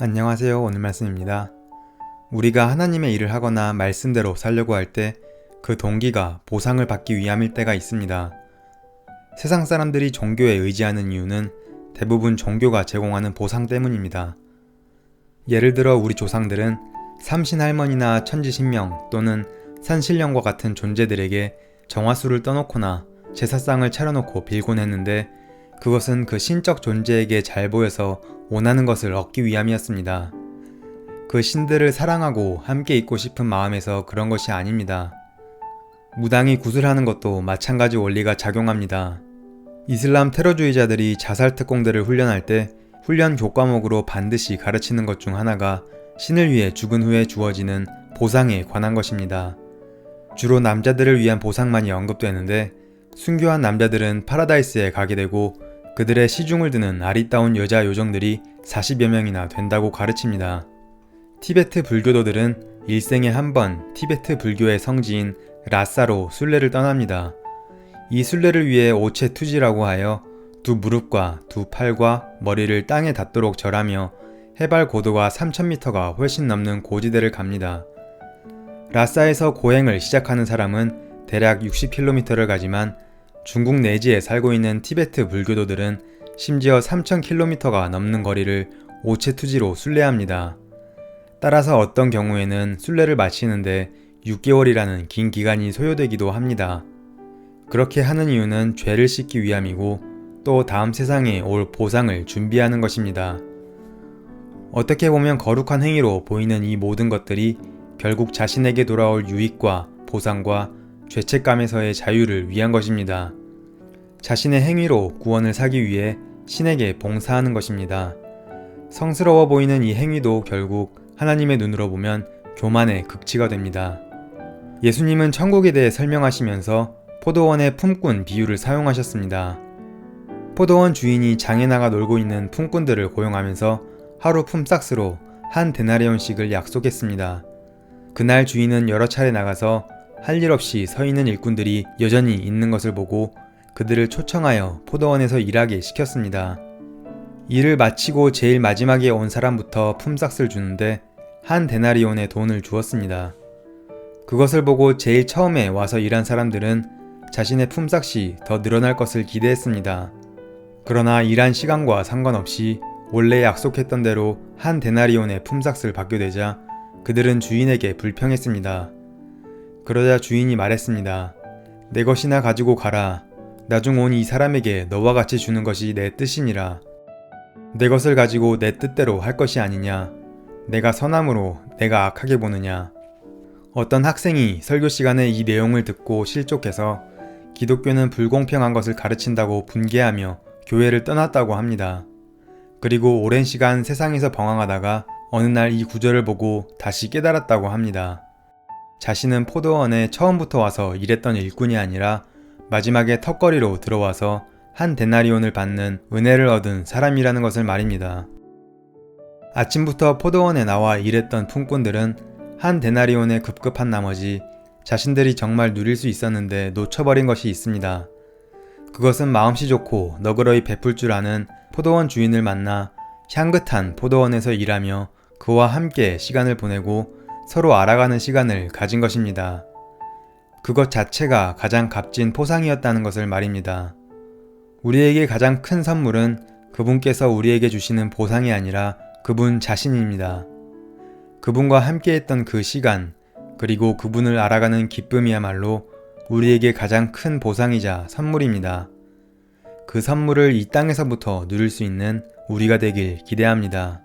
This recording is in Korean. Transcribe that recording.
안녕하세요. 오늘 말씀입니다. 우리가 하나님의 일을 하거나 말씀대로 살려고 할 때 그 동기가 보상을 받기 위함일 때가 있습니다. 세상 사람들이 종교에 의지하는 이유는 대부분 종교가 제공하는 보상 때문입니다. 예를 들어 우리 조상들은 삼신할머니나 천지신명 또는 산신령과 같은 존재들에게 정화수를 떠놓거나 제사상을 차려놓고 빌곤 했는데 그것은 그 신적 존재에게 잘 보여서 원하는 것을 얻기 위함이었습니다. 그 신들을 사랑하고 함께 있고 싶은 마음에서 그런 것이 아닙니다. 무당이 구슬하는 것도 마찬가지 원리가 작용합니다. 이슬람 테러주의자들이 자살 특공대를 훈련할 때 훈련 교과목으로 반드시 가르치는 것 중 하나가 신을 위해 죽은 후에 주어지는 보상에 관한 것입니다. 주로 남자들을 위한 보상만이 언급되는데 순교한 남자들은 파라다이스에 가게 되고 그들의 시중을 드는 아리따운 여자 요정들이 40여 명이나 된다고 가르칩니다. 티베트 불교도들은 일생에 한 번 티베트 불교의 성지인 라사로 순례를 떠납니다. 이 순례를 위해 오체투지라고 하여 두 무릎과 두 팔과 머리를 땅에 닿도록 절하며 해발 고도가 3000m가 훨씬 넘는 고지대를 갑니다. 라사에서 고행을 시작하는 사람은 대략 60km를 가지만 중국 내지에 살고 있는 티베트 불교도들은 심지어 3000km가 넘는 거리를 오체투지로 순례합니다. 따라서 어떤 경우에는 순례를 마치는데 6개월이라는 긴 기간이 소요되기도 합니다. 그렇게 하는 이유는 죄를 씻기 위함이고 또 다음 세상에 올 보상을 준비하는 것입니다. 어떻게 보면 거룩한 행위로 보이는 이 모든 것들이 결국 자신에게 돌아올 유익과 보상과 죄책감에서의 자유를 위한 것입니다. 자신의 행위로 구원을 사기 위해 신에게 봉사하는 것입니다. 성스러워 보이는 이 행위도 결국 하나님의 눈으로 보면 교만의 극치가 됩니다. 예수님은 천국에 대해 설명하시면서 포도원의 품꾼 비유를 사용하셨습니다. 포도원 주인이 장에 나가 놀고 있는 품꾼들을 고용하면서 하루 품삯으로 한 데나리온씩을 약속했습니다. 그날 주인은 여러 차례 나가서 할 일 없이 서 있는 일꾼들이 여전히 있는 것을 보고 그들을 초청하여 포도원에서 일하게 시켰습니다. 일을 마치고 제일 마지막에 온 사람부터 품삯을 주는데 한 데나리온의 돈을 주었습니다. 그것을 보고 제일 처음에 와서 일한 사람들은 자신의 품삯이 더 늘어날 것을 기대했습니다. 그러나 일한 시간과 상관없이 원래 약속했던 대로 한 데나리온의 품삯을 받게 되자 그들은 주인에게 불평했습니다. 그러자 주인이 말했습니다. 내 것이나 가지고 가라. 나중 온 이 사람에게 너와 같이 주는 것이 내 뜻이니라. 내 것을 가지고 내 뜻대로 할 것이 아니냐. 내가 선함으로 내가 악하게 보느냐. 어떤 학생이 설교 시간에 이 내용을 듣고 실족해서 기독교는 불공평한 것을 가르친다고 분개하며 교회를 떠났다고 합니다. 그리고 오랜 시간 세상에서 방황하다가 어느 날 이 구절을 보고 다시 깨달았다고 합니다. 자신은 포도원에 처음부터 와서 일했던 일꾼이 아니라 마지막에 턱걸이로 들어와서 한 데나리온을 받는 은혜를 얻은 사람이라는 것을 말입니다. 아침부터 포도원에 나와 일했던 품꾼들은 한 데나리온에 급급한 나머지 자신들이 정말 누릴 수 있었는데 놓쳐버린 것이 있습니다. 그것은 마음씨 좋고 너그러이 베풀 줄 아는 포도원 주인을 만나 향긋한 포도원에서 일하며 그와 함께 시간을 보내고 서로 알아가는 시간을 가진 것입니다. 그것 자체가 가장 값진 포상이었다는 것을 말입니다. 우리에게 가장 큰 선물은 그분께서 우리에게 주시는 보상이 아니라 그분 자신입니다. 그분과 함께했던 그 시간, 그리고 그분을 알아가는 기쁨이야말로 우리에게 가장 큰 보상이자 선물입니다. 그 선물을 이 땅에서부터 누릴 수 있는 우리가 되길 기대합니다.